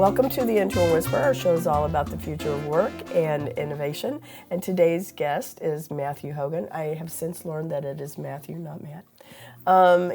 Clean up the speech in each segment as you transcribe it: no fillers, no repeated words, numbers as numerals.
Welcome to the Intern Whisperer. Our show is all about the future of work and innovation. And today's guest is Matthew Hogan. I have since learned that it is Matthew, not Matt.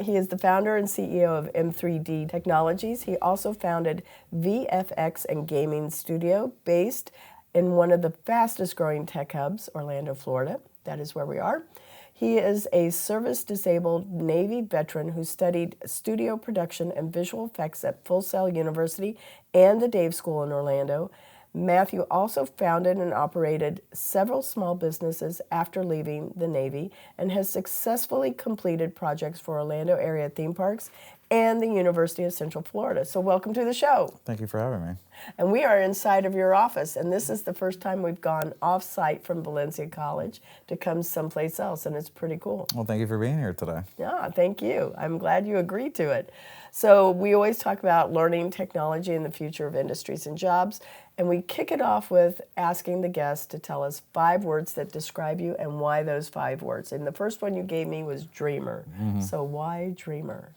He is the founder and CEO of M3D Technologies. He also founded VFX and Gaming Studio based in one of the fastest growing tech hubs, Orlando, Florida. That is where we are. He is a service-disabled Navy veteran who studied studio production and visual effects at Full Sail University and the Dave School in Orlando. Matthew also founded and operated several small businesses after leaving the Navy and has successfully completed projects for Orlando area theme parks and the University of Central Florida. So welcome to the show. Thank you for having me. And we are inside of your office, and this is the first time we've gone off-site from Valencia College to come someplace else, and it's pretty cool. Well, thank you for being here today. Yeah, thank you. I'm glad you agreed to it. So we always talk about learning technology and the future of industries and jobs, and we kick it off with asking the guests to tell us 5 words that describe you and why those 5 words. And the first one you gave me was dreamer. Mm-hmm. So why dreamer?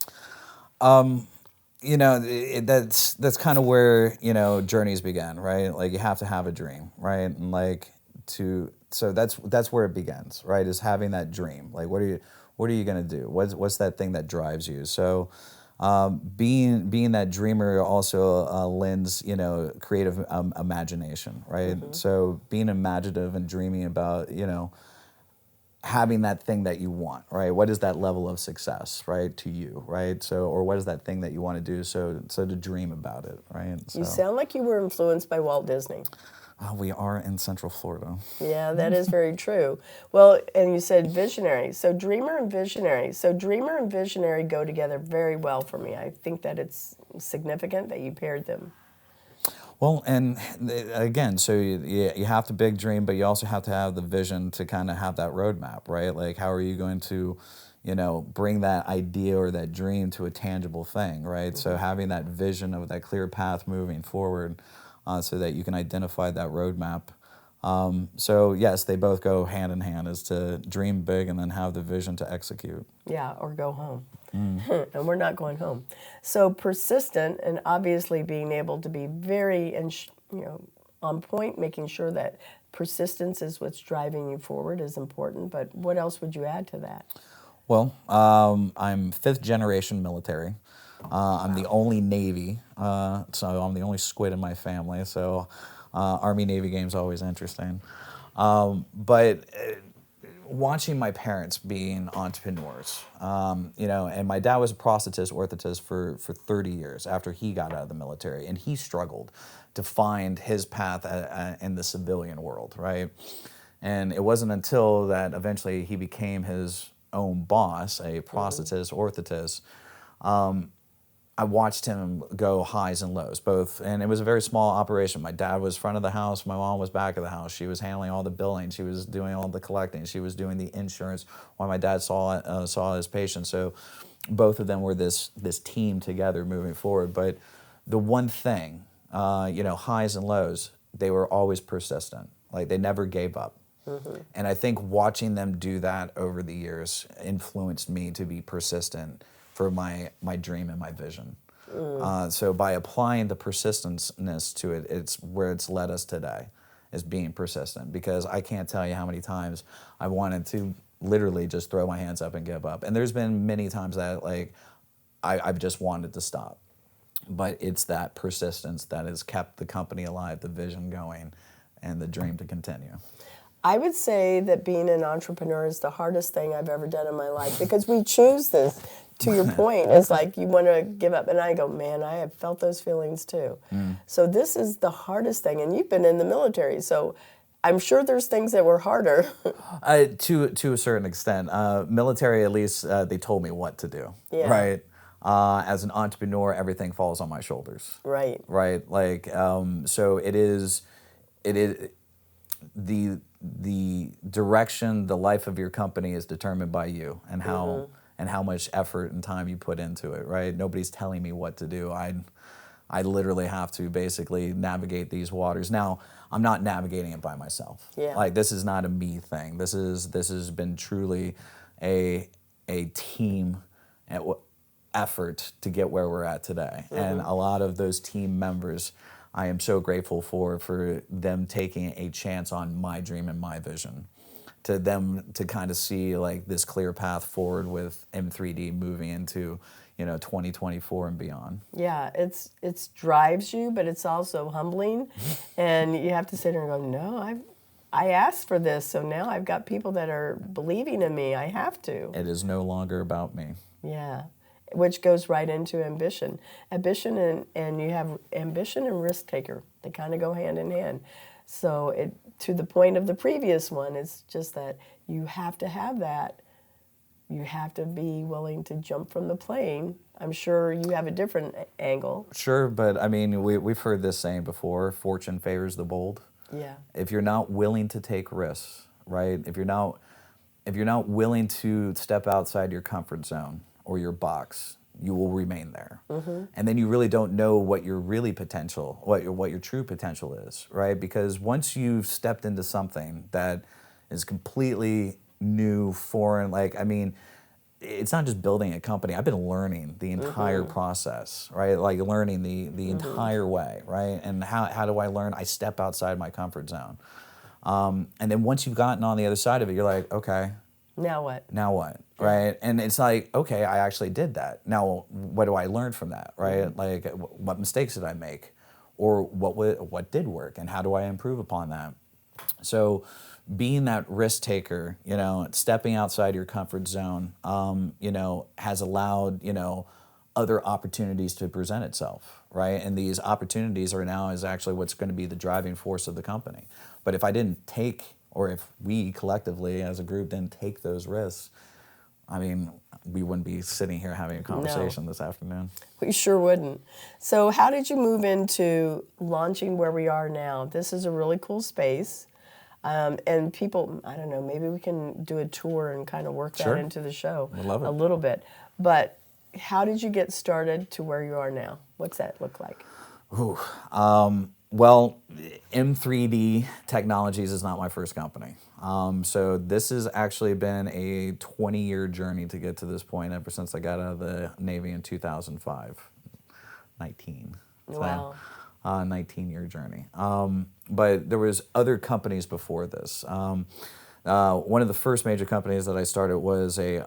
That's kind of where, journeys begin, right? Like you have to have a dream, right? And so that's where it begins, right? Is having that dream. Like, what are you going to do? What's that thing that drives you? So, being that dreamer also lends, creative imagination, right? Mm-hmm. So being imaginative and dreaming about, having that thing that you want, right? What is that level of success, right, to you, right? So, or what is that thing that you want to do? So to dream about it, right? So, you sound like you were influenced by Walt Disney. We are in Central Florida. Yeah, that is very true. Well, and you said visionary. So dreamer and visionary. So dreamer and visionary go together very well for me. I think that it's significant that you paired them. Well, and again, so you have the big dream, but you also have to have the vision to kind of have that roadmap, right? Like, how are you going to, bring that idea or that dream to a tangible thing, right? Mm-hmm. So having that vision of that clear path moving forward so that you can identify that roadmap. So yes, they both go hand in hand, is to dream big and then have the vision to execute. Yeah, or go home. Mm. And we're not going home. So persistent and obviously being able to be very on point, making sure that persistence is what's driving you forward is important. But what else would you add to that? Well, I'm 5th generation military. I'm the only Navy, so I'm the only squid in my family. So Army-Navy game's always interesting. But watching my parents being entrepreneurs, and my dad was a prosthetist, orthotist for 30 years after he got out of the military, and he struggled to find his path in the civilian world, right? And it wasn't until that eventually he became his own boss, a prosthetist, orthotist, I watched him go highs and lows, both, and it was a very small operation. My dad was front of the house, my mom was back of the house. She was handling all the billing, she was doing all the collecting, she was doing the insurance while my dad saw his patients. So both of them were this team together moving forward. But the one thing, highs and lows, they were always persistent. Like, they never gave up. Mm-hmm. And I think watching them do that over the years influenced me to be persistent for my dream and my vision. So by applying the persistence to it, it's where it's led us today, is being persistent. Because I can't tell you how many times I wanted to literally just throw my hands up and give up. And there's been many times that I've just wanted to stop. But it's that persistence that has kept the company alive, the vision going, and the dream to continue. I would say that being an entrepreneur is the hardest thing I've ever done in my life, because we choose this. To your point, it's like you want to give up. And I go, man, I have felt those feelings too. Mm. So this is the hardest thing. And you've been in the military, so I'm sure there's things that were harder. To a certain extent. Military, at least, they told me what to do, right? As an entrepreneur, everything falls on my shoulders. Right. Right? So it is the direction, the life of your company is determined by you and how... Mm-hmm. And how much effort and time you put into it, right? Nobody's telling me what to do. I literally have to basically navigate these waters. Now, I'm not navigating it by myself. Yeah. Like, this is not a me thing. This has been truly a team effort to get where we're at today. Mm-hmm. And a lot of those team members I am so grateful for them taking a chance on my dream and my vision, to them to kind of see like this clear path forward with M3D moving into 2024 and beyond. Yeah, it's drives you, but it's also humbling, and you have to sit there and go, no, I asked for this, so now I've got people that are believing in me. I have to. It is no longer about me. Yeah, which goes right into ambition. Ambition and you have ambition and risk taker. They kind of go hand in hand. So to the point of the previous one, it's just that you have to have that. You have to be willing to jump from the plane. I'm sure you have a different angle. Sure, but I mean, we've heard this saying before, fortune favors the bold. Yeah. If you're not willing to take risks, right? If you're not willing to step outside your comfort zone or your box, you will remain there. Mm-hmm. And then you really don't know what your really potential, what your true potential is, right? Because once you've stepped into something that is completely new, foreign, like, I mean, it's not just building a company. I've been learning the entire process, right? Like learning the entire way, right? And how do I learn? I step outside my comfort zone. And then once you've gotten on the other side of it, you're like, okay. Now what? Now what, right? And it's like, okay, I actually did that. Now, what do I learn from that, right? Like, what mistakes did I make? Or what did work? And how do I improve upon that? So being that risk taker, stepping outside your comfort zone, has allowed, other opportunities to present itself, right? And these opportunities is actually what's going to be the driving force of the company. But if I didn't take, or if we collectively as a group didn't take those risks, I mean, we wouldn't be sitting here having a conversation this afternoon. We sure wouldn't. So how did you move into launching where we are now? This is a really cool space. And people, I don't know, maybe we can do a tour and kind of work that into the show a little bit. But how did you get started to where you are now? What's that look like? Ooh, well, M3D Technologies is not my first company. So this has actually been a 20-year journey to get to this point ever since I got out of the Navy in 2005. 19. Wow. 19-year journey. But there was other companies before this. One of the first major companies that I started was a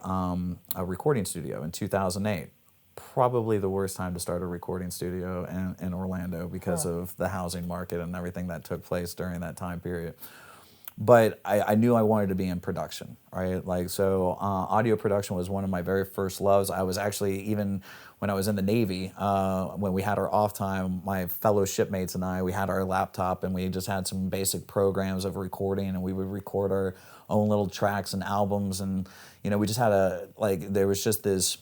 recording studio in 2008. Probably the worst time to start a recording studio in Orlando because of the housing market and everything that took place during that time period. But I knew I wanted to be in production, right? Like, so audio production was one of my very first loves. I was actually, even when I was in the Navy, when we had our off time, my fellow shipmates and we had our laptop and we just had some basic programs of recording, and we would record our own little tracks and albums. And, we just had there was just this,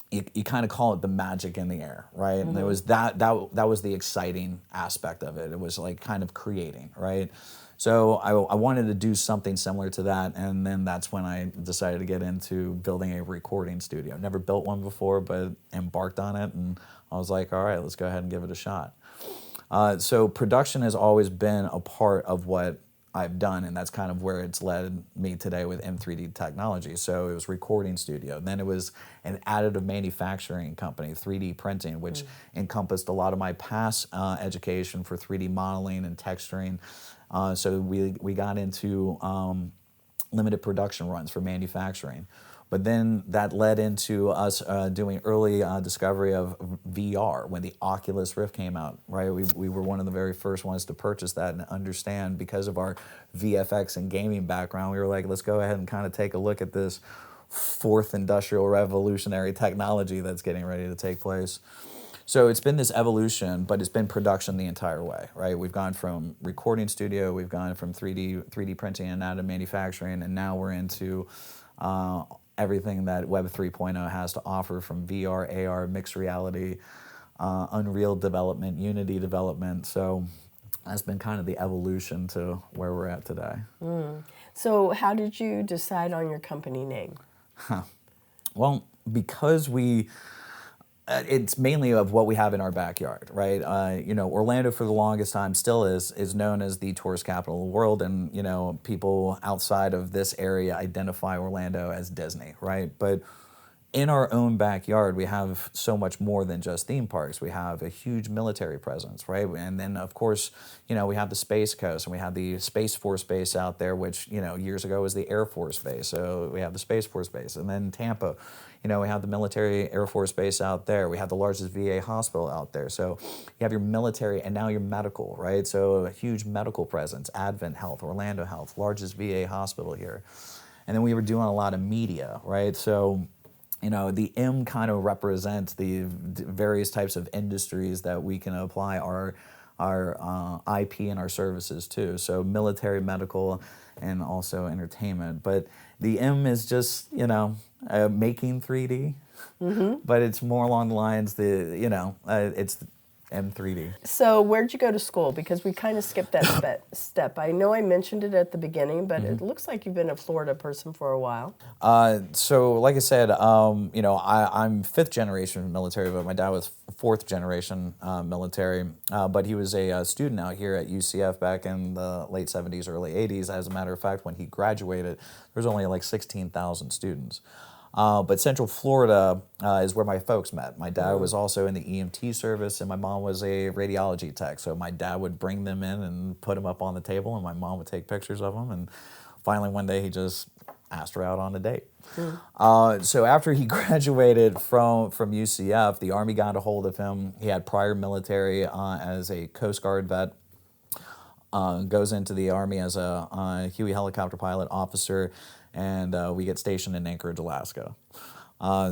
you kind of call it the magic in the air, right? And there was that was the exciting aspect of it. It was like kind of creating, right? So I wanted to do something similar to that, and then that's when I decided to get into building a recording studio. Never built one before, but embarked on it, and I was like, all right, let's go ahead and give it a shot. So production has always been a part of what I've done, and that's kind of where it's led me today with M3D Technologies. So it was recording studio. Then it was an additive manufacturing company, 3D printing, which encompassed a lot of my past education for 3D modeling and texturing. So we got into limited production runs for manufacturing. But then that led into us doing early discovery of VR when the Oculus Rift came out, right? We were one of the very first ones to purchase that and understand, because of our VFX and gaming background, we were like, let's go ahead and kind of take a look at this fourth industrial revolutionary technology that's getting ready to take place. So it's been this evolution, but it's been production the entire way, right? We've gone from recording studio, we've gone from 3D printing and additive manufacturing, and now we're into everything that Web 3.0 has to offer, from VR, AR, mixed reality, Unreal development, Unity development. So that's been kind of the evolution to where we're at today. So how did you decide on your company name? Well, because it's mainly of what we have in our backyard, right? Orlando for the longest time still is known as the tourist capital of the world, and people outside of this area identify Orlando as Disney, right? But in our own backyard, we have so much more than just theme parks. We have a huge military presence, right? And then, of course, we have the Space Coast, and we have the Space Force Base out there, which, years ago was the Air Force Base. So we have the Space Force Base. And then Tampa, we have the military Air Force Base out there. We have the largest VA hospital out there. So you have your military and now your medical, right? So a huge medical presence, Advent Health, Orlando Health, largest VA hospital here. And then we were doing a lot of media, right? So the M kind of represents the various types of industries that we can apply our IP and our services to. So military, medical, and also entertainment. But the M is just, making 3D, but it's more along the lines, it's M3D. So where'd you go to school? Because we kind of skipped that step. I know I mentioned it at the beginning, but it looks like you've been a Florida person for a while. So like I said, I'm fifth generation military, but my dad was fourth generation military. But he was a student out here at UCF back in the late 70s, early 80s. As a matter of fact, when he graduated, there was only like 16,000 students. But Central Florida is where my folks met. My dad was also in the EMT service, and my mom was a radiology tech. So my dad would bring them in and put them up on the table, and my mom would take pictures of them. And finally, one day, he just asked her out on a date. So after he graduated from UCF, the Army got a hold of him. He had prior military as a Coast Guard vet. Goes into the Army as a Huey helicopter pilot officer, and we get stationed in Anchorage, Alaska.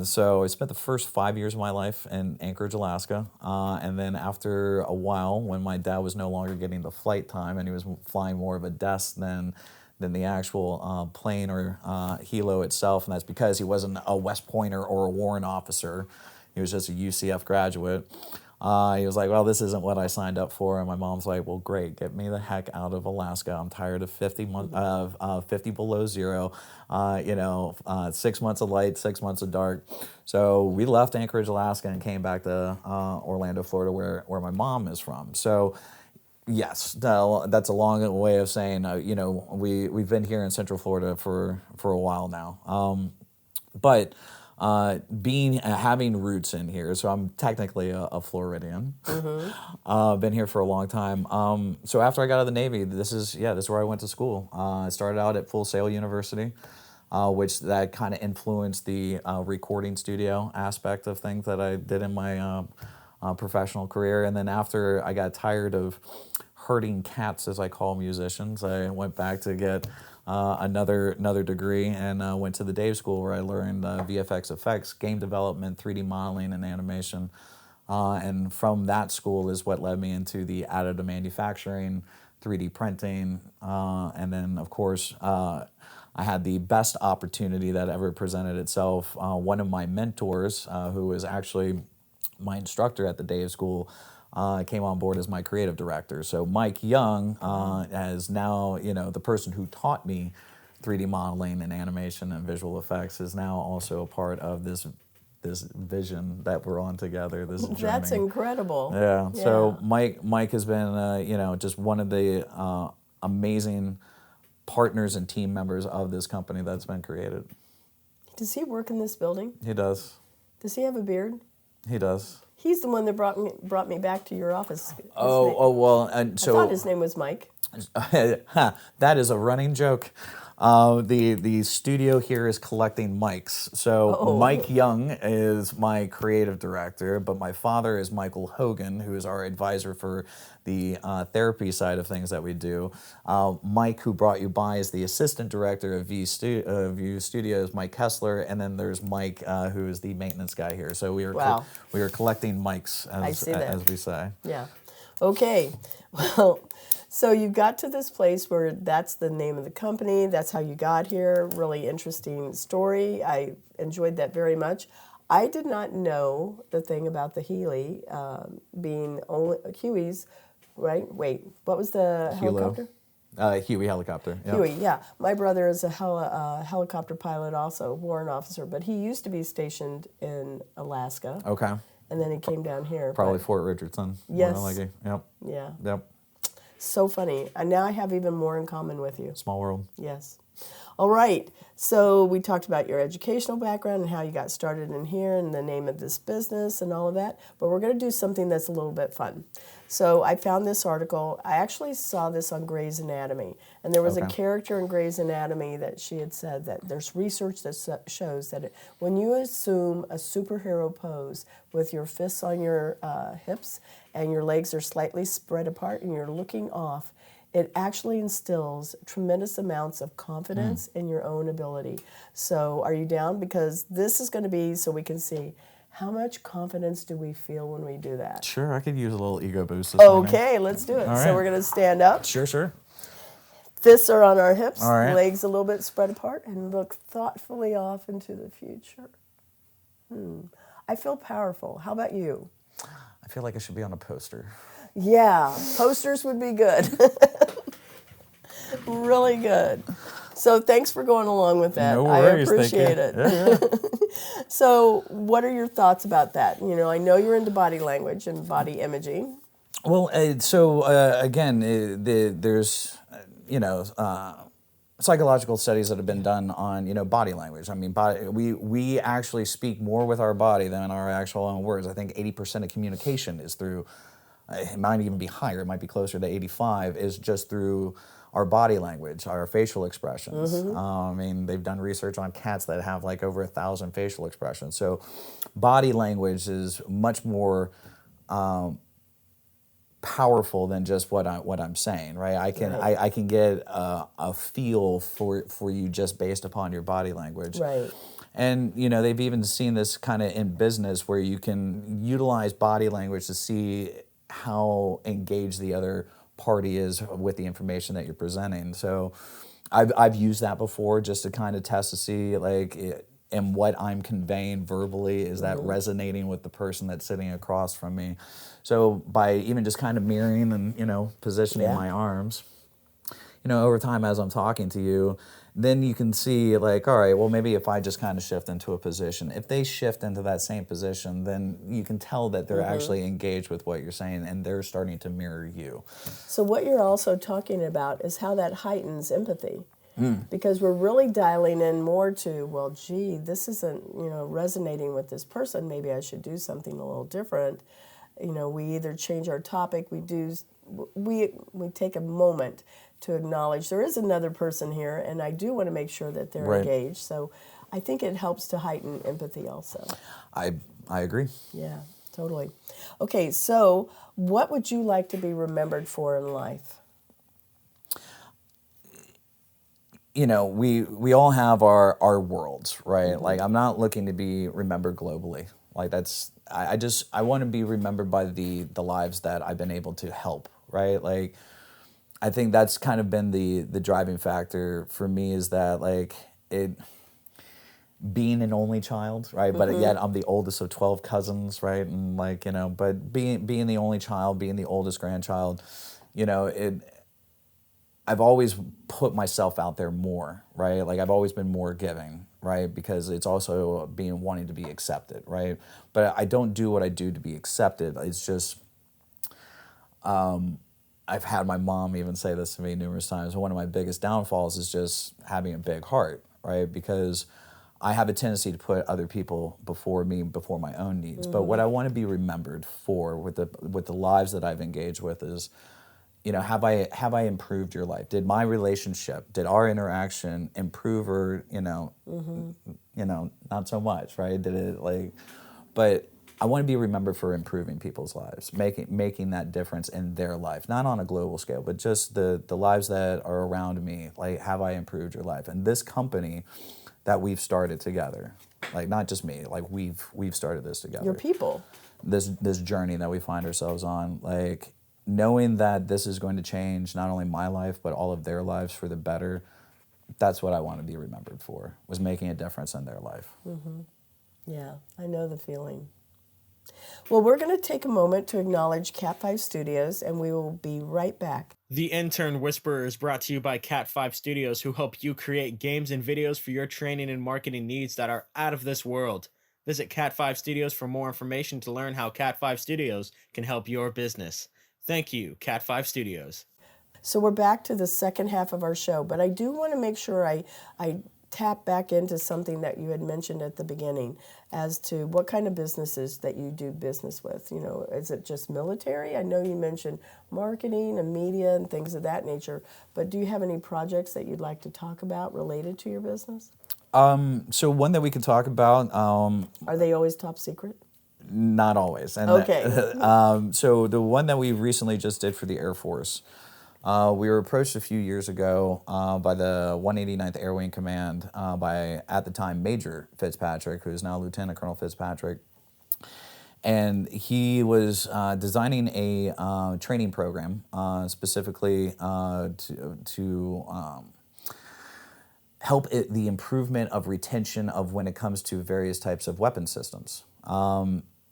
So I spent the first 5 years of my life in Anchorage, Alaska, and then after a while, when my dad was no longer getting the flight time and he was flying more of a desk than the actual plane or helo itself, and that's because he wasn't a West Pointer or a warrant officer. He was just a UCF graduate. He was like, well, this isn't what I signed up for. And my mom's like, well, great, get me the heck out of Alaska. I'm tired of 50 below zero, 6 months of light, 6 months of dark. So we left Anchorage, Alaska, and came back to Orlando, Florida, where my mom is from. So yes, that's a long way of saying, we've been here in Central Florida for a while now. But having roots in here, so I'm technically a Floridian. Been here for a long time. So after I got out of the Navy, this is where I went to school. I started out at Full Sail University, which that kind of influenced the recording studio aspect of things that I did in my professional career. And then after I got tired of herding cats, as I call musicians, I went back to get another degree and went to the Dave School, where I learned VFX effects, game development, 3D modeling, and animation. And from that school is what led me into the additive manufacturing, 3D printing, and then, of course, I had the best opportunity that ever presented itself. One of my mentors, who was actually my instructor at the Dave School, came on board as my creative director. So Mike Young, as now the person who taught me 3D modeling and animation and visual effects, is now also a part of this vision that we're on together. This journey. That's incredible. Yeah. So Mike has been just one of the amazing partners and team members of this company that's been created. Does he work in this building? He does. Does he have a beard? He does. He's the one that brought me back to your office. Well, and so I thought his name was Mike. That is a running joke. The studio here is collecting mics. So Mike Young is my creative director, but my father is Michael Hogan, who is our advisor for the therapy side of things that we do. Mike, who brought you by, is the assistant director of View Studios, Mike Kessler, and then there's Mike, who is the maintenance guy here. So we are collecting mics, as we say. Yeah. Okay. Well, so you got to this place where that's the name of the company. That's how you got here. Really interesting story. I enjoyed that very much. I did not know the thing about the Healy being only Huey's, right? Wait, what was the helicopter? Huey helicopter. Yep. Huey, yeah. My brother is a helicopter pilot also, warrant officer, but he used to be stationed in Alaska. Okay. And then he came down here. Probably Fort Richardson. Yes. Yep. Yeah. Yep. So funny. And now I have even more in common with you. Small world. Yes. All right. So we talked about your educational background and how you got started in here and the name of this business and all of that. But we're going to do something that's a little bit fun. So I found this article. I actually saw this on Grey's Anatomy. And there was a character in Grey's Anatomy that she had said that there's research that shows that when you assume a superhero pose with your fists on your hips and your legs are slightly spread apart and you're looking off, it actually instills tremendous amounts of confidence in your own ability. So are you down? Because this is going to be so we can see how much confidence do we feel when we do that. Sure, I could use a little ego boost this morning. Okay, let's do it. All So right. we're going to stand up. Sure. Fists are on our hips, All right. legs a little bit spread apart, and look thoughtfully off into the future. I feel powerful. How about you? I feel like I should be on a poster. Yeah, posters would be good. Really good. So thanks for going along with that. No worries, I appreciate it. Yeah. So what are your thoughts about that? You know, I know you're into body language and body imaging. Well, again, there's, psychological studies that have been done on, body language. I mean, we actually speak more with our body than our actual own words. I think 80% of communication is through, it might even be higher, it might be closer to 85, is just through our body language, our facial expressions. I mean, they've done research on cats that have like over 1,000 facial expressions. So body language is much more powerful than just what I'm saying, right? I can get a feel for you just based upon your body language. Right. And they've even seen this kind of in business where you can utilize body language to see how engaged the other party is with the information that you're presenting. So I've used that before just to kind of test to see and what I'm conveying verbally, is that resonating with the person that's sitting across from me? So by even just kind of mirroring and, positioning my arms, over time as I'm talking to you, then you can see all right, well, maybe if I just kind of shift into a position, if they shift into that same position, then you can tell that they're actually engaged with what you're saying and they're starting to mirror you. So what you're also talking about is how that heightens empathy. Because we're really dialing in more to, well, gee, this isn't, resonating with this person. Maybe I should do something a little different. We either change our topic, we take a moment to acknowledge there is another person here, and I do want to make sure that they're engaged. So I think it helps to heighten empathy also. I agree. Yeah, totally. Okay, so what would you like to be remembered for in life? We all have our worlds, right? Like, I'm not looking to be remembered globally. Like, that's, I want to be remembered by the lives that I've been able to help, right? Like, I think that's kind of been the driving factor for me, is that being an only child, right? But yet I'm the oldest of 12 cousins, right? And but being the only child, being the oldest grandchild, I've always put myself out there more, right? Like, I've always been more giving, right? Because it's also wanting to be accepted, right? But I don't do what I do to be accepted. It's just, I've had my mom even say this to me numerous times. One of my biggest downfalls is just having a big heart, right? Because I have a tendency to put other people before me, before my own needs. But what I want to be remembered for with the lives that I've engaged with is, have I improved your life? Did my relationship, did our interaction improve, or not so much, right? Did it but I want to be remembered for improving people's lives, making that difference in their life, not on a global scale, but just the lives that are around me. Like, have I improved your life? And this company that we've started together, not just me, we've started this together. Your people. This journey that we find ourselves on, knowing that this is going to change not only my life, but all of their lives for the better, that's what I want to be remembered for, was making a difference in their life. Yeah, I know the feeling. Well, we're going to take a moment to acknowledge Cat 5 Studios, and we will be right back. The Intern Whisperer is brought to you by Cat 5 Studios, who help you create games and videos for your training and marketing needs that are out of this world. Visit Cat 5 Studios for more information to learn how Cat 5 Studios can help your business. Thank you, Cat 5 Studios. So we're back to the second half of our show, but I do want to make sure I tap back into something that you had mentioned at the beginning as to what kind of businesses that you do business with. You know, is it just military? I know you mentioned marketing and media and things of that nature, but do you have any projects that you'd like to talk about related to your business? So one that we could talk about, Are they always top secret? not always. And Okay. so the one that we recently just did for the Air Force, we were approached a few years ago by the 189th Air Wing Command by, at the time, Major Fitzpatrick, who is now Lieutenant Colonel Fitzpatrick. And he was designing a training program specifically to help the improvement of retention of when it comes to various types of weapon systems.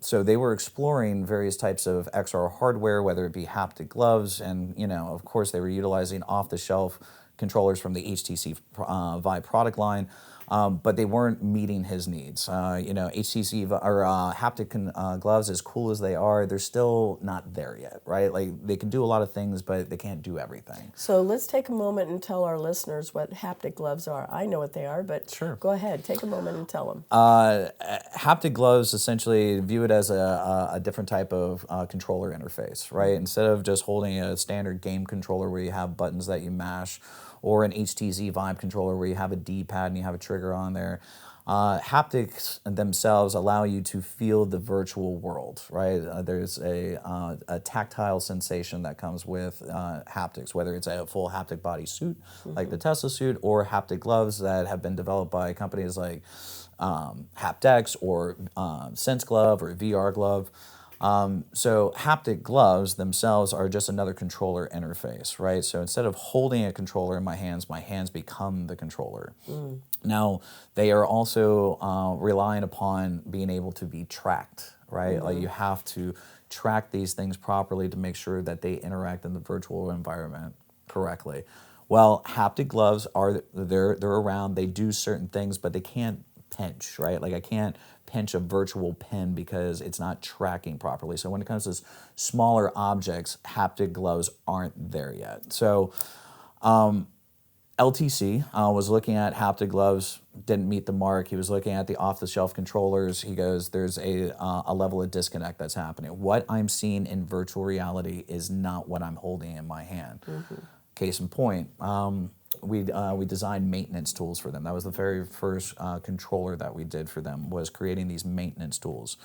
So they were exploring various types of XR hardware, whether it be haptic gloves, and of course, they were utilizing off-the-shelf controllers from the HTC Vive product line, but they weren't meeting his needs. HTC or haptic gloves, as cool as they are, they're still not there yet, right? Like they can do a lot of things, but they can't do everything. So let's take a moment and tell our listeners what haptic gloves are. I know what they are, but Sure. Go ahead. Take a moment and tell them. Haptic gloves, essentially view it as a different type of controller interface, right? Instead of just holding a standard game controller where you have buttons that you mash, or an HTC Vive controller where you have a D-pad and you have a trigger on there, haptics themselves allow you to feel the virtual world, right? There's a tactile sensation that comes with haptics, whether it's a full haptic body suit, like the Tesla suit, or haptic gloves that have been developed by companies like Haptex or Sense Glove or VR Glove. So haptic gloves themselves are just another controller interface, right? So instead of holding a controller in my hands become the controller. Now, they are also relying upon being able to be tracked, right? Like you have to track these things properly to make sure that they interact in the virtual environment correctly. Well, haptic gloves they're around, they do certain things, but they can't pinch, right? Like I can't pinch a virtual pen because it's not tracking properly. So when it comes to smaller objects, haptic gloves aren't there yet. So LTC was looking at haptic gloves, didn't meet the mark. He was looking at the off-the-shelf controllers. He goes, there's a level of disconnect that's happening. What I'm seeing in virtual reality is not what I'm holding in my hand. Case in point, we designed maintenance tools for them. That was the very first controller that we did for them, was creating these maintenance tools.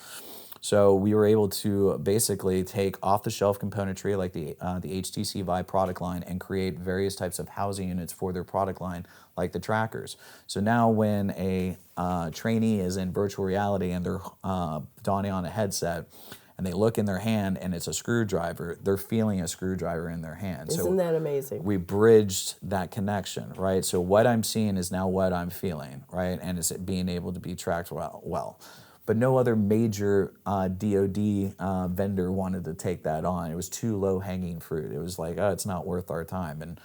So we were able to basically take off-the-shelf componentry like the HTC Vive product line and create various types of housing units for their product line, like the trackers. So now when a trainee is in virtual reality and they're donning on a headset, and they look in their hand and it's a screwdriver, they're feeling a screwdriver in their hand. Isn't that amazing? We bridged that connection, right? So what I'm seeing is now what I'm feeling, right? And it's being able to be tracked well. But no other major DoD vendor wanted to take that on. It was too low-hanging fruit. It was like, oh, it's not worth our time. And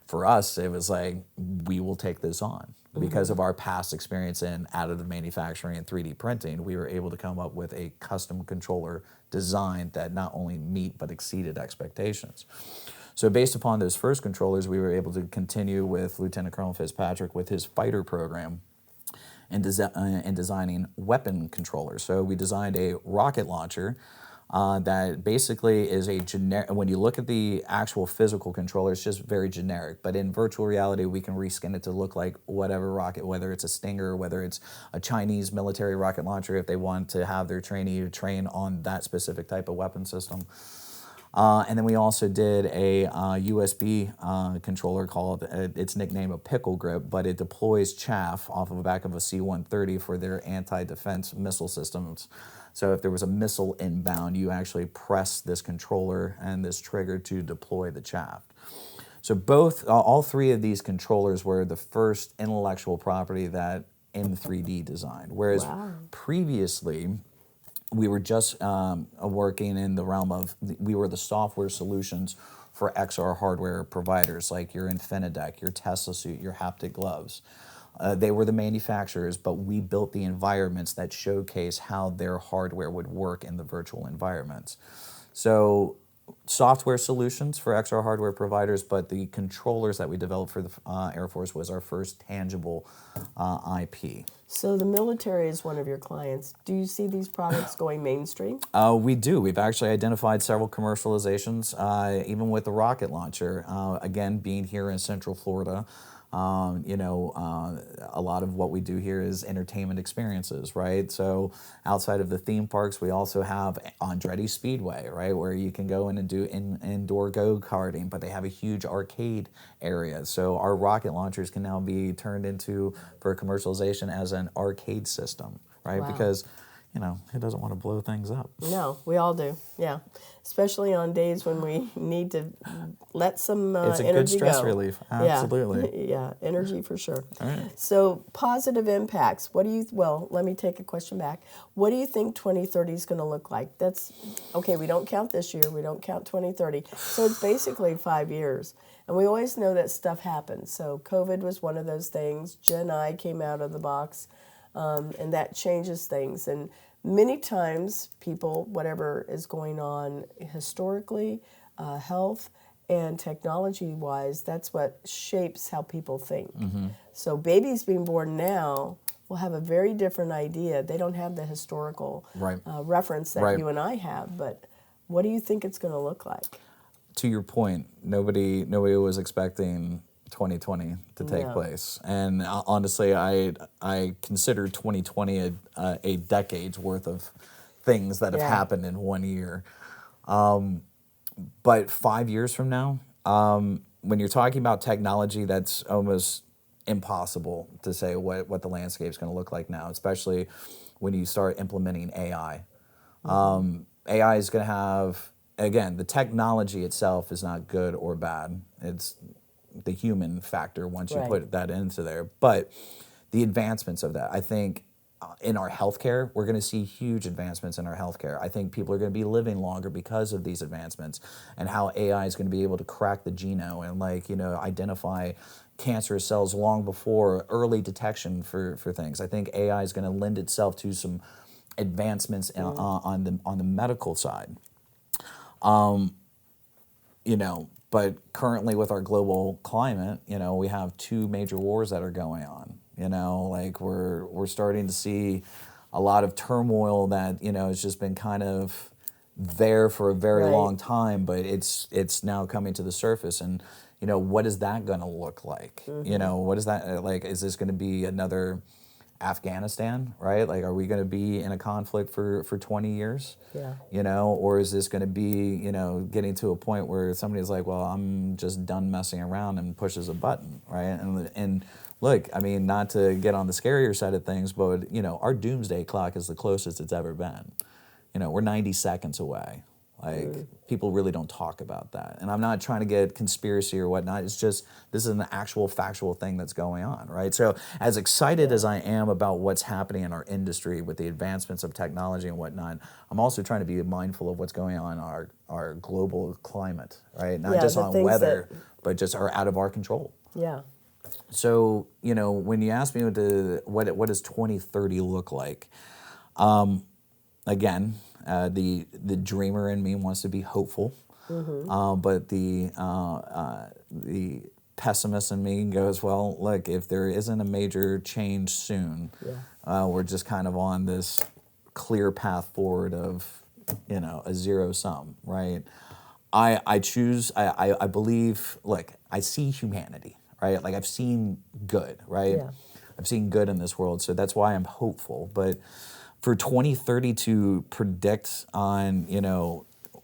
for us, it was like, we will take this on. Because of our past experience in additive manufacturing and 3D printing, we were able to come up with a custom controller design that not only meet but exceeded expectations. So based upon those first controllers, we were able to continue with Lieutenant Colonel Fitzpatrick with his fighter program and designing weapon controllers. So we designed a rocket launcher that basically is a generic, when you look at the actual physical controller, it's just very generic. But in virtual reality, we can reskin it to look like whatever rocket, whether it's a Stinger, whether it's a Chinese military rocket launcher, if they want to have their trainee train on that specific type of weapon system. And then we also did a USB controller called, its nickname a pickle grip, but it deploys chaff off of the back of a C-130 for their anti-defense missile systems. So if there was a missile inbound, you actually press this controller and this trigger to deploy the chaff. So all three of these controllers were the first intellectual property that M3D designed, whereas previously, we were just working in the realm of, we were the software solutions for XR hardware providers like your Infinidec, your Tesla suit, your haptic gloves. They were the manufacturers, but we built the environments that showcase how their hardware would work in the virtual environments. So software solutions for XR hardware providers, but the controllers that we developed for the Air Force was our first tangible IP. So the military is one of your clients. Do you see these products going mainstream? We do. We've actually identified several commercializations, even with the rocket launcher. Again, being here in Central Florida, a lot of what we do here is entertainment experiences, right? So outside of the theme parks, we also have Andretti Speedway, right, where you can go in and do indoor go-karting, but they have a huge arcade area. So our rocket launchers can now be turned into, for commercialization, as an arcade system, right? Wow. Because who doesn't want to blow things up? No, we all do. Yeah, especially on days when we need to let some it's a energy good stress go. relief. Absolutely. Yeah, energy for sure. All right. So positive impacts. Well, let me take a question back. What do you think 2030 is going to look like? That's okay. We don't count this year. We don't count 2030. So it's basically 5 years. And we always know that stuff happens. So COVID was one of those things. Gen I came out of the box. And that changes things. And many times people, whatever is going on historically, health and technology-wise, that's what shapes how people think. Mm-hmm. So babies being born now will have a very different idea. They don't have the historical reference that you and I have. But what do you think it's going to look like? To your point, nobody was expecting 2020 to take place, and honestly, I consider 2020 a decade's worth of things that have happened in 1 year. But 5 years from now, when you're talking about technology, that's almost impossible to say what the landscape is going to look like now, especially when you start implementing AI. AI is going to have, again, the technology itself is not good or bad. It's the human factor once you put that into there. But the advancements of that, I think in our healthcare, we're going to see huge advancements in our healthcare. I think people are going to be living longer because of these advancements, and how AI is going to be able to crack the genome and identify cancerous cells long before early detection for things. I think AI is going to lend itself to some advancements on the medical side. But currently with our global climate, we have two major wars that are going on. We're starting to see a lot of turmoil that, has just been kind of there for a very long time, but it's now coming to the surface. And, what is that going to look like? Mm-hmm. What is that like? Is this going to be another Afghanistan, right? Are we going to be in a conflict for 20 years? Yeah. Or is this going to be, getting to a point where somebody's like, well, I'm just done messing around, and pushes a button, right? And look, not to get on the scarier side of things, but, our DoomsDay Clock is the closest it's ever been. We're 90 seconds away. People really don't talk about that. And I'm not trying to get conspiracy or whatnot. It's just, this is an actual factual thing that's going on, right? So as excited as I am about what's happening in our industry with the advancements of technology and whatnot, I'm also trying to be mindful of what's going on in our global climate, right? Not just on weather, but just are out of our control. Yeah. So, when you ask me what does 2030 look like, again, the dreamer in me wants to be hopeful, but the pessimist in me goes, well, look, if there isn't a major change soon, we're just kind of on this clear path forward of, a zero sum, right? I believe, look, I see humanity, right? I've seen good, right? Yeah. I've seen good in this world, so that's why I'm hopeful. But for 2030 to predict on,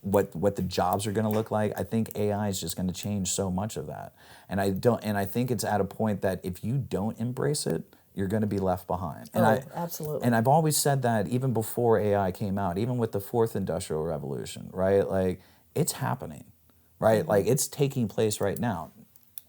what the jobs are going to look like, I think AI is just going to change so much of that. And I think it's at a point that if you don't embrace it, you're going to be left behind. And absolutely. And I've always said that even before AI came out, even with the fourth industrial revolution, right? It's happening, right? It's taking place right now.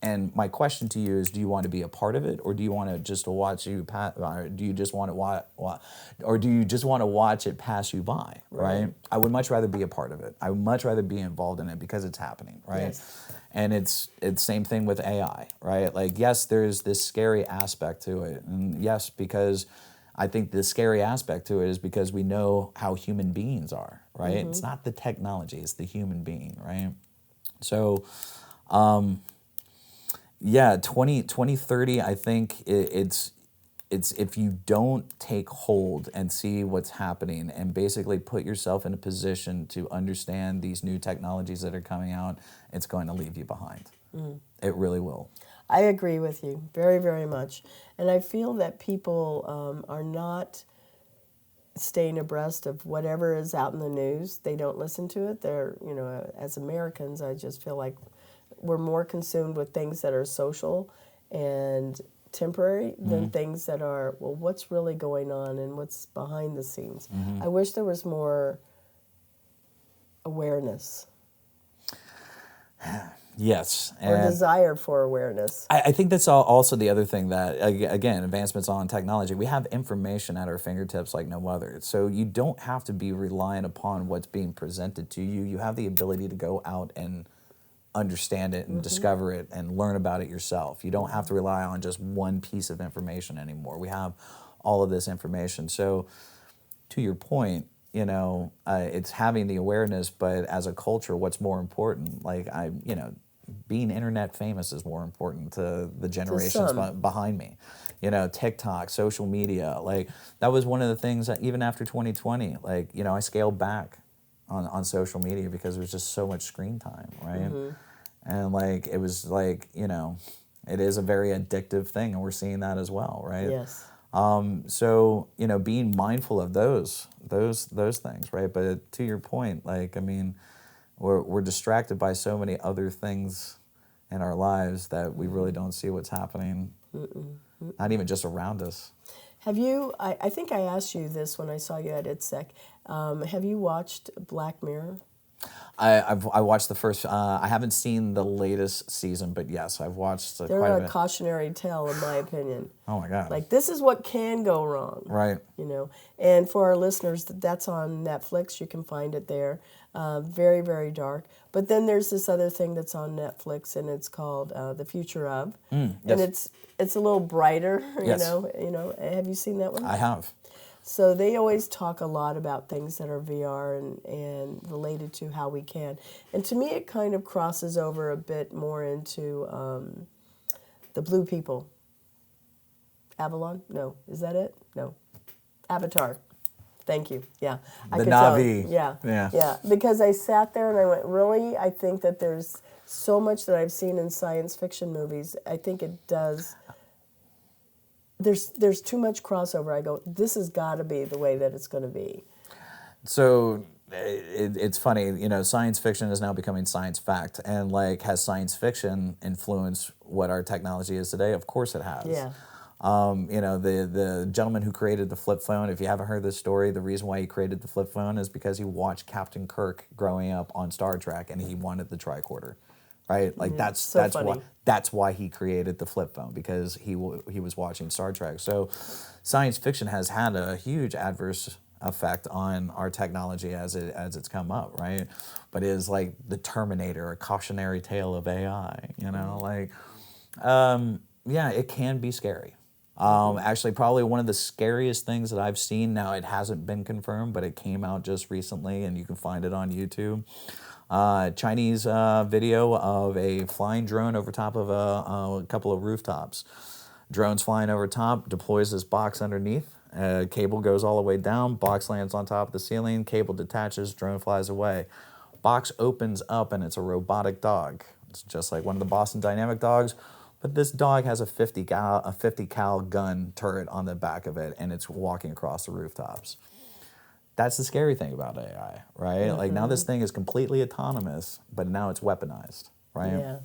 And my question to you is: do you want to be a part of it, or do you want to just watch or do you just want to watch it pass you by? Right? I would much rather be a part of it. I would much rather be involved in it because it's happening, right? Yes. And it's same thing with AI, right? Yes, there's this scary aspect to it, and yes, because I think the scary aspect to it is because we know how human beings are, right? It's not the technology, it's the human being, right? So, yeah, 2030, I think it's if you don't take hold and see what's happening and basically put yourself in a position to understand these new technologies that are coming out, it's going to leave you behind. It really will. I agree with you very, very much. And I feel that people are not staying abreast of whatever is out in the news. They don't listen to it. They're, as Americans, I just feel like we're more consumed with things that are social and temporary than things that are, well, what's really going on and what's behind the scenes. I wish there was more awareness. Yes. Or desire for awareness. I think that's also the other thing that, again, advancements on technology, we have information at our fingertips like no other. So you don't have to be reliant upon what's being presented to you. You have the ability to go out and understand it and discover it and learn about it yourself. You don't have to rely on just one piece of information anymore. We have all of this information. So to your point, it's having the awareness, but as a culture, what's more important? Being internet famous is more important to the generations behind me. TikTok, social media, that was one of the things that even after 2020, I scaled back on social media because there was just so much screen time, right? And it was it is a very addictive thing, and we're seeing that as well, right? Yes. So being mindful of those things, right? But to your point, we're distracted by so many other things in our lives that we really don't see what's happening, not even just around us. Have you, I think I asked you this when I saw you at IITSEC, have you watched Black Mirror? I watched the first, I haven't seen the latest season, but yes, I've watched quite a bit. They're a cautionary tale, in my opinion. Oh my God. This is what can go wrong. Right. And for our listeners, that's on Netflix. You can find it there. Very, very dark. But then there's this other thing that's on Netflix, and it's called The Future of. Yes. And it's a little brighter, Yes. Have you seen that one? I have. So they always talk a lot about things that are VR and related to how we can. And to me, it kind of crosses over a bit more into the blue people. Avalon? No. Is that it? No. Avatar. Thank you. Yeah. The Navi. Yeah. Because I sat there and I went, really? I think that there's so much that I've seen in science fiction movies. I think it does. There's too much crossover. I go, this has got to be the way that it's going to be. So it's funny, science fiction is now becoming science fact. And has science fiction influenced what our technology is today? Of course it has. Yeah. The gentleman who created the flip phone, if you haven't heard this story, the reason why he created the flip phone is because he watched Captain Kirk growing up on Star Trek and he wanted the tricorder. Right, that's why he created the flip phone, because he was watching Star Trek. So, science fiction has had a huge adverse effect on our technology as it's come up, right? But it is the Terminator, a cautionary tale of AI. It can be scary. Actually, probably one of the scariest things that I've seen. Now, it hasn't been confirmed, but it came out just recently, and you can find it on YouTube. Chinese video of a flying drone over top of a couple of rooftops. Drone's flying over top, deploys this box underneath. Cable goes all the way down, box lands on top of the ceiling, cable detaches, drone flies away. Box opens up and it's a robotic dog. It's just like one of the Boston Dynamic dogs, but this dog has a 50 cal gun turret on the back of it, and it's walking across the rooftops. That's the scary thing about AI, right? Now this thing is completely autonomous, but now it's weaponized, right? Yeah.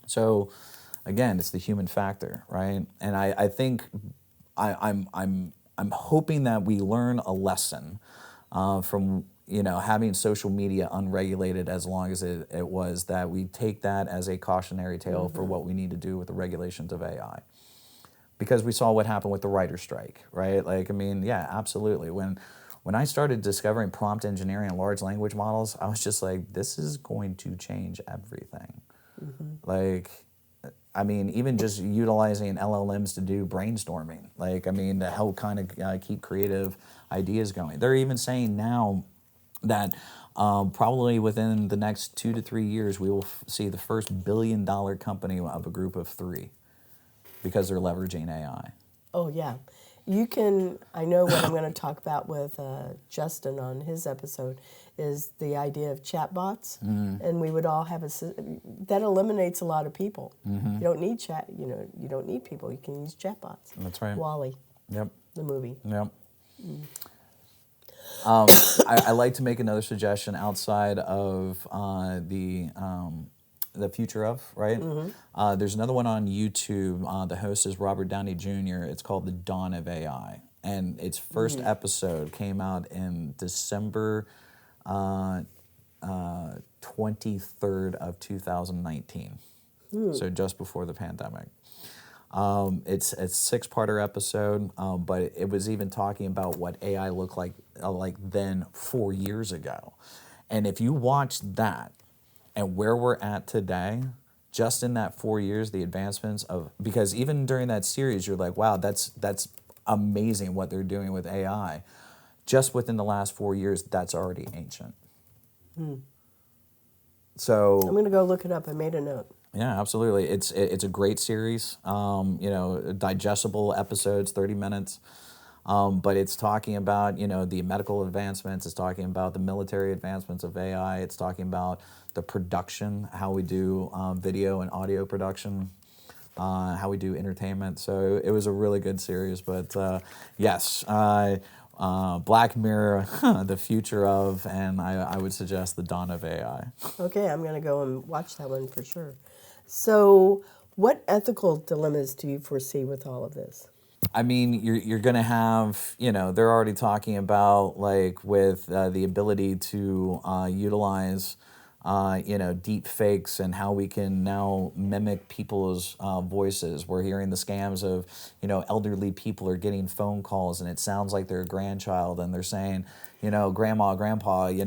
So, again, it's the human factor, right? And I think I'm hoping that we learn a lesson from having social media unregulated as long as it was, that we take that as a cautionary tale for what we need to do with the regulations of AI. Because we saw what happened with the writer's strike, right? Absolutely. When I started discovering prompt engineering and large language models, I was just like, this is going to change everything. Even just utilizing LLMs to do brainstorming, to help kind of keep creative ideas going. They're even saying now that probably within the next 2 to 3 years, we will see the first billion-dollar company of a group of 3 because they're leveraging AI. Oh, yeah. I know what I'm going to talk about with Justin on his episode is the idea of chatbots. And we would all have that eliminates a lot of people. You don't need you don't need people. You can use chatbots. That's right. Wall-E. Yep. The movie. Yep. I like to make another suggestion outside of the future of, right? There's another one on YouTube. The host is Robert Downey Jr. It's called The Dawn of AI. And its first episode came out in December 23rd of 2019. So just before the pandemic. It's a 6-parter episode, but it was even talking about what AI looked like then 4 years ago. And if you watch that and where we're at today, just in that 4 years, the advancements because even during that series, you're like, wow, that's amazing what they're doing with AI. Just within the last 4 years, that's already ancient. So I'm going to go look it up. I made a note. Yeah, absolutely. It's a great series. Digestible episodes, 30 minutes. But it's talking about the medical advancements. It's talking about the military advancements of AI. It's talking about the production, how we do video and audio production, how we do entertainment. So it was a really good series. But yes. Black Mirror, the future of, and I would suggest the dawn of AI. Okay, I'm going to go and watch that one for sure. So what ethical dilemmas do you foresee with all of this? I mean, you're going to have, they're already talking about, like, with the ability to utilize, deep fakes and how we can now mimic people's voices. We're hearing the scams of, elderly people are getting phone calls and it sounds like their grandchild and they're saying, grandma, grandpa, I'm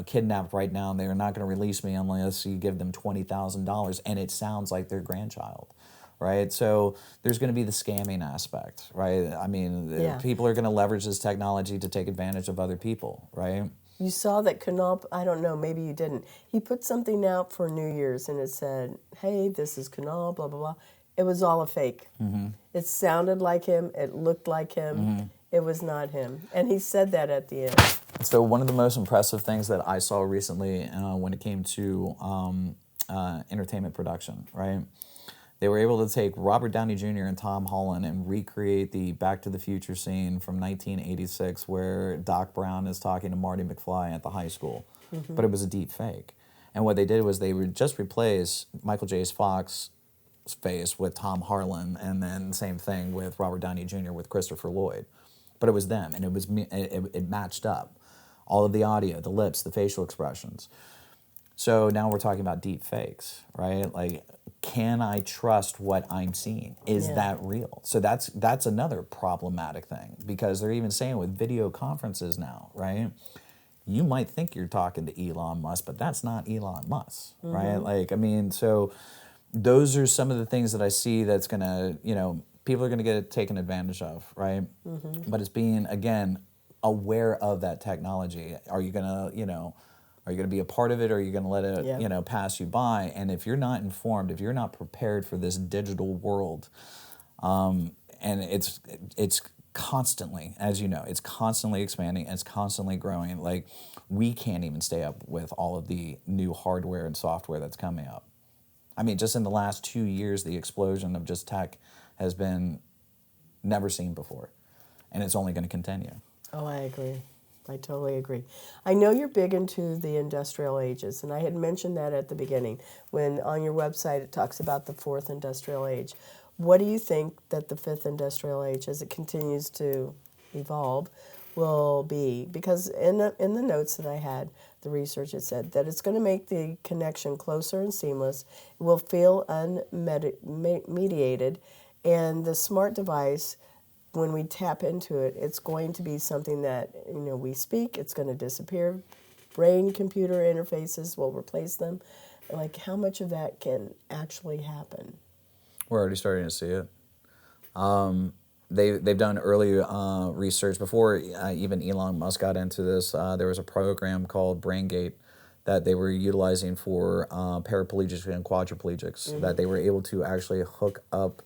kidnapped right now and they're not going to release me unless you give them $20,000, and it sounds like their grandchild. Right, so there's going to be the scamming aspect, right? I mean, people are going to leverage this technology to take advantage of other people, right? You saw that Canal, I don't know, maybe you didn't. He put something out for New Year's and it said, hey, this is Canal, blah, blah, blah. It was all a fake. It sounded like him. It looked like him. It was not him. And he said that at the end. So one of the most impressive things that I saw recently when it came to entertainment production, right? They were able to take Robert Downey Jr. and Tom Holland and recreate the Back to the Future scene from 1986 where Doc Brown is talking to Marty McFly at the high school. But it was a deep fake. And what they did was they would just replace Michael J. Fox's face with Tom Holland, and then the same thing with Robert Downey Jr. with Christopher Lloyd. But it was them, and it matched up. All of the audio, the lips, the facial expressions. So now we're talking about deep fakes, right? Like, can I trust what I'm seeing? Is that real? So that's another problematic thing, because they're even saying with video conferences now, right? You might think you're talking to Elon Musk, but that's not Elon Musk, right? Like, I mean, so those are some of the things that I see that's going to, people are going to get taken advantage of, right? But it's being, again, aware of that technology. Are you going to, are you going to be a part of it, or are you going to let it, pass you by? And if you're not informed, if you're not prepared for this digital world, and it's constantly, as you know, it's constantly expanding, and it's constantly growing. Like, we can't even stay up with all of the new hardware and software that's coming up. I mean, just in the last 2 years, the explosion of just tech has been never seen before, and it's only going to continue. Oh, I agree. I totally agree. I know you're big into the industrial ages, and I had mentioned that at the beginning when on your website it talks about the 4th industrial age. What do you think that the 5th industrial age, as it continues to evolve, will be? Because in the notes that I had, the research, it said that it's going to make the connection closer and seamless. It will feel unmediated, and the smart device, when we tap into it, it's going to be something that, we speak, it's going to disappear. Brain-computer interfaces will replace them. Like, how much of that can actually happen? We're already starting to see it. they've done early research before even Elon Musk got into this. There was a program called BrainGate that they were utilizing for paraplegics and quadriplegics, that they were able to actually hook up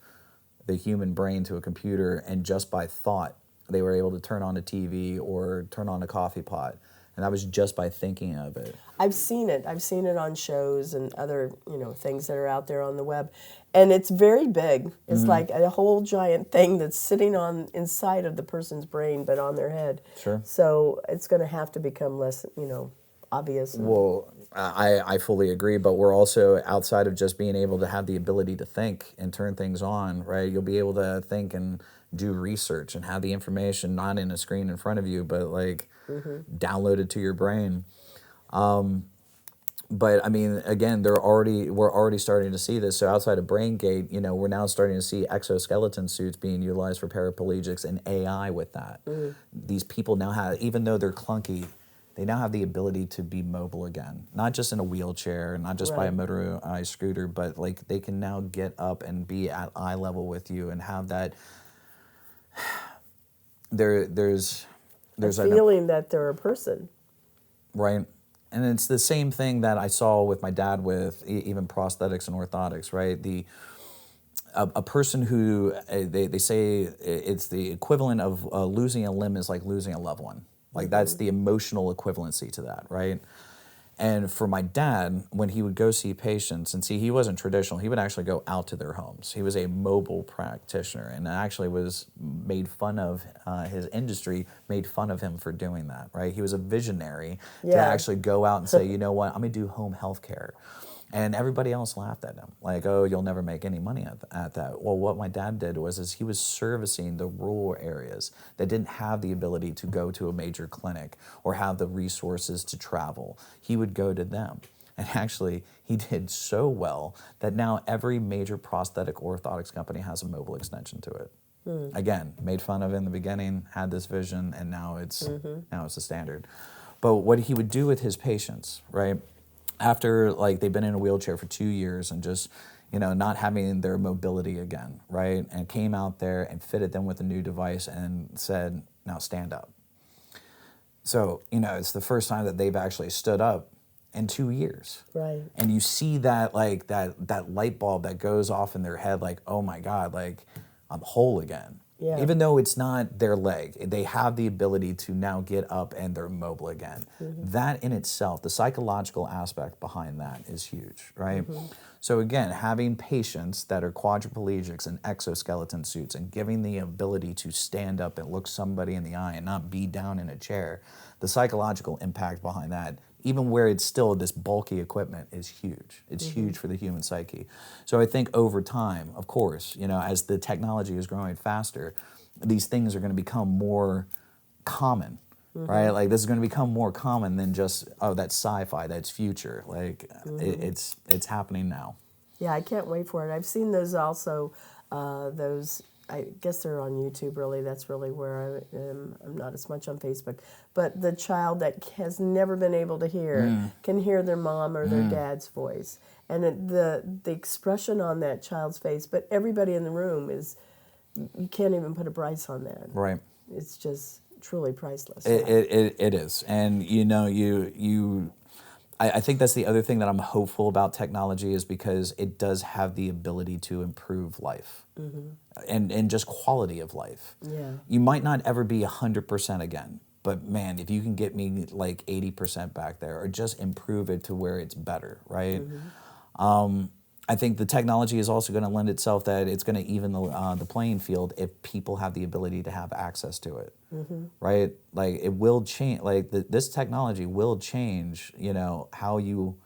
the human brain to a computer, and just by thought, they were able to turn on a TV or turn on a coffee pot. And that was just by thinking of it. I've seen it. I've seen it on shows and other, things that are out there on the web. And it's very big. It's like a whole giant thing that's sitting on inside of the person's brain, but on their head. Sure. So it's going to have to become less, obvious. Well, I fully agree, but we're also, outside of just being able to have the ability to think and turn things on, right? You'll be able to think and do research and have the information not in a screen in front of you, but like downloaded to your brain. But I mean, again, we're already starting to see this. So outside of BrainGate, we're now starting to see exoskeleton suits being utilized for paraplegics and AI with that. These people now have, even though they're clunky, they now have the ability to be mobile again, not just in a wheelchair, not just by a motorized scooter, but like they can now get up and be at eye level with you and have that. There's a feeling that they're a person. Right. And it's the same thing that I saw with my dad with even prosthetics and orthotics, right? A person who, they say it's the equivalent of losing a limb is like losing a loved one. Like that's the emotional equivalency to that, right? And for my dad, when he would go see patients, and see, he wasn't traditional, he would actually go out to their homes. He was a mobile practitioner, and actually was made fun of, his industry made fun of him for doing that, right? He was a visionary to actually go out and say, you know what, I'm gonna do home health care. And everybody else laughed at him, like, oh, you'll never make any money at that. Well, what my dad did was he was servicing the rural areas that didn't have the ability to go to a major clinic or have the resources to travel. He would go to them. And actually, he did so well that now every major prosthetic orthotics company has a mobile extension to it. Again, made fun of in the beginning, had this vision, and now it's the standard. But what he would do with his patients, right? After like they've been in a wheelchair for 2 years and just, not having their mobility again, right? And came out there and fitted them with a new device and said, now stand up. So, it's the first time that they've actually stood up in 2 years. Right. And you see that like that light bulb that goes off in their head, like, oh my God, like I'm whole again. Yeah. Even though it's not their leg, they have the ability to now get up and they're mobile again. That in itself, the psychological aspect behind that is huge, right? So again, having patients that are quadriplegics in exoskeleton suits and giving the ability to stand up and look somebody in the eye and not be down in a chair, the psychological impact behind that, even where it's still this bulky equipment, is huge. It's huge for the human psyche. So I think over time, of course, as the technology is growing faster, these things are going to become more common, right? Like this is going to become more common than just, oh, that's sci-fi, that's future. Like it's happening now. Yeah, I can't wait for it. I've seen those also, I guess they're on YouTube, really. That's really where I am. I'm not as much on Facebook. But the child that has never been able to hear can hear their mom or their dad's voice. And the expression on that child's face, but everybody in the room you can't even put a price on that. Right. It's just truly priceless. It is. And, I think that's the other thing that I'm hopeful about technology, is because it does have the ability to improve life and just quality of life. Yeah. You might not ever be 100% again, but man, if you can get me like 80% back there, or just improve it to where it's better, right? I think the technology is also going to lend itself that it's going to even the playing field if people have the ability to have access to it, right? Like it will change. Like this technology will change, how you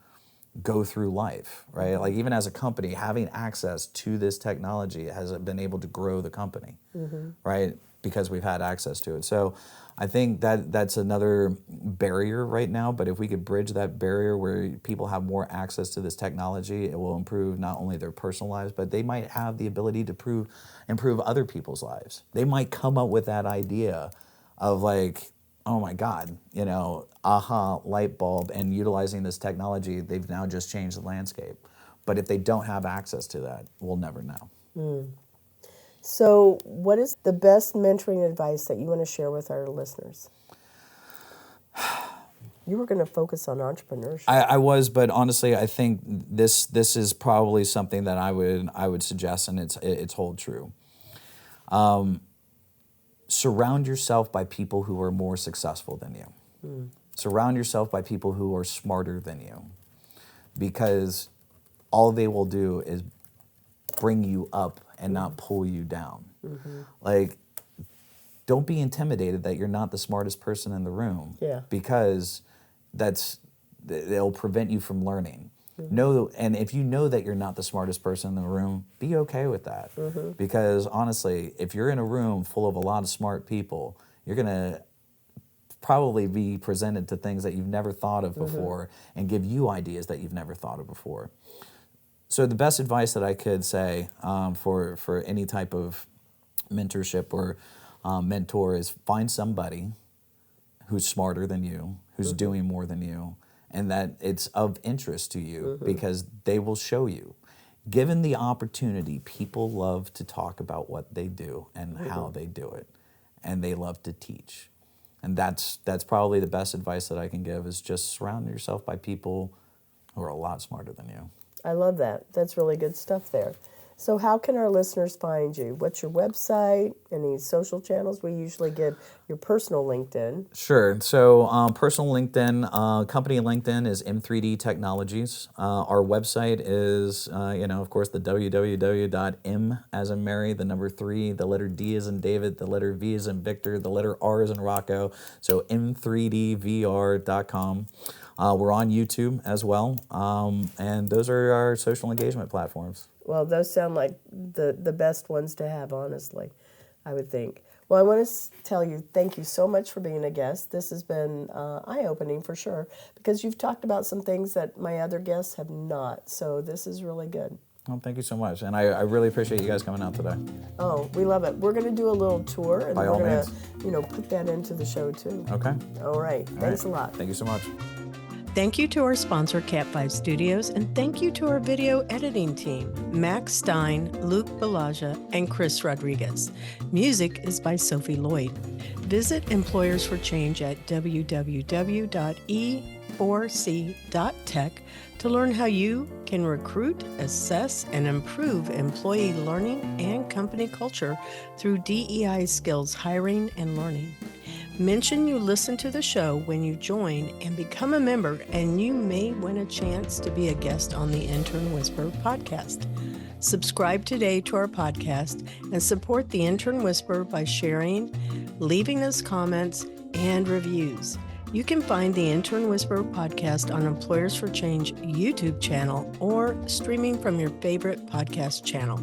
go through life, right? Like even as a company, having access to this technology has been able to grow the company, right? Because we've had access to it. So I think that's another barrier right now, but if we could bridge that barrier where people have more access to this technology, it will improve not only their personal lives, but they might have the ability to improve other people's lives. They might come up with that idea of like, oh my God, aha, light bulb, and utilizing this technology, they've now just changed the landscape. But if they don't have access to that, we'll never know. So what is the best mentoring advice that you want to share with our listeners? You were going to focus on entrepreneurship. I was, but honestly, I think this is probably something that I would suggest, and it's hold true. Surround yourself by people who are more successful than you. Surround yourself by people who are smarter than you, because all they will do is bring you up and not pull you down. Like, don't be intimidated that you're not the smartest person in the room. Yeah. Because it'll prevent you from learning. And if you know that you're not the smartest person in the room, be okay with that. Because honestly, if you're in a room full of a lot of smart people, you're gonna probably be presented to things that you've never thought of before and give you ideas that you've never thought of before. So the best advice that I could say for any type of mentorship or mentor is find somebody who's smarter than you, who's doing more than you, and that it's of interest to you because they will show you. Given the opportunity, people love to talk about what they do and how they do it, and they love to teach. And that's probably the best advice that I can give, is just surround yourself by people who are a lot smarter than you. I love that. That's really good stuff there. So how can our listeners find you? What's your website? Any social channels? We usually give your personal LinkedIn. Sure. So personal LinkedIn, company LinkedIn is M3D Technologies. Our website is, of course, the www.m as in Mary, the number 3, the letter D as in David, the letter V as in Victor, the letter R as in Rocco. So m3dvr.com. We're on YouTube as well. And those are our social engagement platforms. Well, those sound like the best ones to have, honestly, I would think. Well, I want to tell you, thank you so much for being a guest. This has been eye-opening for sure, because you've talked about some things that my other guests have not. So this is really good. Well, thank you so much. And I really appreciate you guys coming out today. Oh, we love it. We're going to do a little tour, and By we're all going means. to, put that into the show too. Okay. All right. Thanks a lot. Thank you so much. Thank you to our sponsor, Cat5 Studios, and thank you to our video editing team, Max Stein, Luke Balaja, and Chris Rodriguez. Music is by Sophie Lloyd. Visit Employers for Change at www.e4c.tech to learn how you can recruit, assess, and improve employee learning and company culture through DEI skills hiring and learning. Mention you listen to the show when you join and become a member, and you may win a chance to be a guest on the Intern Whisperer Podcast. Subscribe today to our podcast and support the Intern Whisperer by sharing, leaving us comments, and reviews. You can find the Intern Whisperer Podcast on Employers for Change YouTube channel or streaming from your favorite podcast channel.